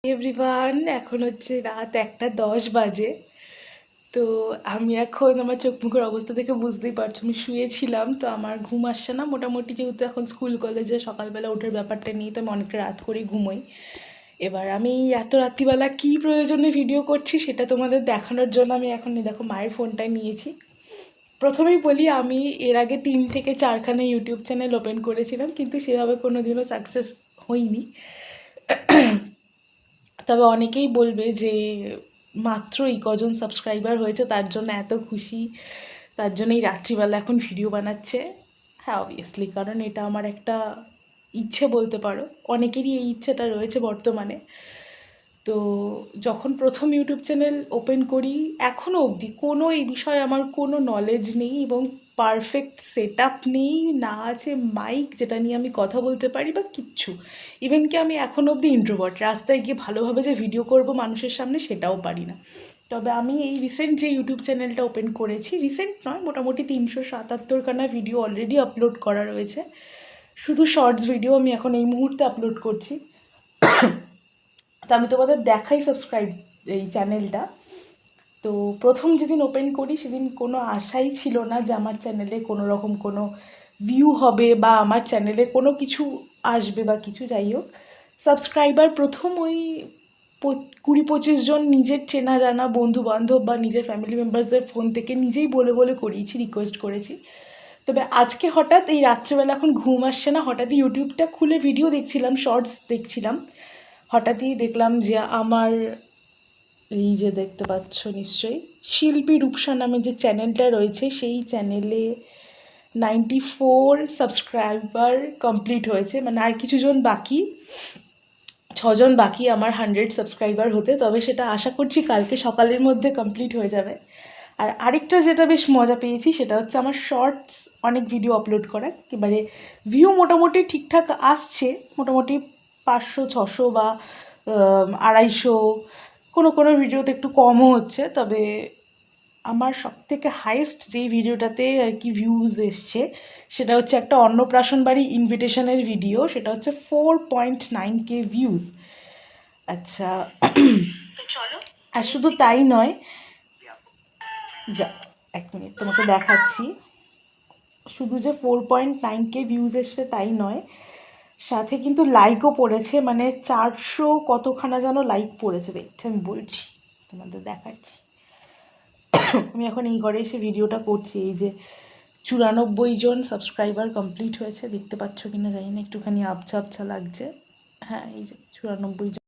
Everyone, এখন হচ্ছে রাত 1:10 বাজে। তো আমি এখন আমার চোখ মুখের অবস্থা থেকে বুঝতেই পারছো, আমি শুয়েছিলাম, তো আমার ঘুম আসছে না মোটামুটি, যেহেতু এখন স্কুল কলেজে সকালবেলা ওঠার ব্যাপারটা নিয়ে তো আমি অনেকটা রাত করেই ঘুমোই। এবার আমি এত রাত্রিবেলা কী প্রয়োজনে ভিডিও করছি সেটা তোমাদের দেখানোর জন্য আমি এখন দেখো মায়ের ফোনটা নিয়েছি। প্রথমেই বলি, আমি এর আগে 3 থেকে 4খানা ইউটিউব চ্যানেল ওপেন করেছিলাম, কিন্তু সেভাবে কোনো দিনও সাকসেস হইনি। তবে অনেকেই বলবে যে মাত্রই কজন সাবস্ক্রাইবার হয়েছে তার জন্য এত খুশি, তার জন্যই রাত্রিবেলা এখন ভিডিও বানাচ্ছে। হ্যাঁ, অবভিয়াসলি, কারণ এটা আমার একটা ইচ্ছে বলতে পারো, অনেকেরই এই ইচ্ছেটা রয়েছে বর্তমানে। তো যখন প্রথম ইউটিউব চ্যানেল ওপেন করি এখনও অবধি কোনো এই বিষয়ে আমার কোনো নলেজ নেই এবং পারফেক্ট সেট আপ নেই, না আছে মাইক যেটা নিয়ে আমি কথা বলতে পারি বা কিচ্ছু। ইভেন কি আমি এখনও অবধি ইন্ট্রোভার্ট, রাস্তায় গিয়ে ভালোভাবে যে ভিডিও করব মানুষের সামনে সেটাও পারি না। তবে আমি এই রিসেন্ট যে ইউটিউব চ্যানেলটা ওপেন করেছি, রিসেন্ট নয়, মোটামুটি 377খানা ভিডিও অলরেডি আপলোড করা রয়েছে। শুধু শর্টস ভিডিও আমি এখন এই মুহূর্তে আপলোড করছি। তো আমি তোমাদের দেখাই সাবস্ক্রাইব এই চ্যানেলটা। তো প্রথম যেদিন ওপেন করি সেদিন কোনো আশাই ছিল না যে আমার চ্যানেলে কোনো রকম কোনো ভিউ হবে বা আমার চ্যানেলে কোনো কিছু আসবে বা কিছু, যাই হোক। সাবস্ক্রাইবার প্রথম ওই 20-25 জন নিজের চেনা জানা বন্ধু বান্ধব বা নিজের ফ্যামিলি মেম্বার্সদের ফোন থেকে নিজেই বলে বলে করিয়েছি, রিকোয়েস্ট করেছি। তবে আজকে হঠাৎ এই রাত্রেবেলা এখন ঘুম আসছে না, হঠাৎই ইউটিউবটা খুলে ভিডিও দেখছিলাম, শর্টস দেখছিলাম, হঠাৎই দেখলাম যে আমার এই যে দেখতে পাচ্ছ নিশ্চয়ই শিল্পী রূপসা নামে যে চ্যানেলটা রয়েছে সেই চ্যানেলে 94 সাবস্ক্রাইবার কমপ্লিট হয়েছে, মানে আর কিছুজন বাকি, 6জন বাকি আমার 100 সাবস্ক্রাইবার হতে। তবে সেটা আশা করছি কালকে সকালের মধ্যে কমপ্লিট হয়ে যাবে। আর আরেকটা যেটা বেশ মজা পেয়েছি সেটা হচ্ছে আমার শর্টস অনেক ভিডিও আপলোড করা, এবারে ভিউ মোটামুটি ঠিকঠাক আসছে, মোটামুটি 500-600 বা 250, কোনো কোনো ভিডিওতে একটু কমও হচ্ছে। তবে আমার সবথেকে হাইয়েস্ট যেই ভিডিওটাতে আর কি ভিউজ এসছে সেটা হচ্ছে একটা অন্নপ্রাশন বাড়ি ইনভিটেশনের ভিডিও, সেটা হচ্ছে 4.9K ভিউজ। আচ্ছা, চলো। আর শুধু তাই নয়, যা 1 মিনিট তোমাকে দেখাচ্ছি, শুধু যে 4.9K ভিউজ এসছে তাই নয়, সাথে কিন্তু লাইকও পড়েছে, মানে 400 কতখানা যেন লাইক পড়েছে, দেখছি আমি বলছি, তোমাদের দেখাচ্ছি। আমি এখন এই ঘরে এসে ভিডিওটা করছি, এই যে 94 জন সাবস্ক্রাইবার কমপ্লিট হয়েছে, দেখতে পাচ্ছ কিনা জানি না, একটুখানি আবছা আবছা লাগছে। হ্যাঁ, এই যে 94 জন।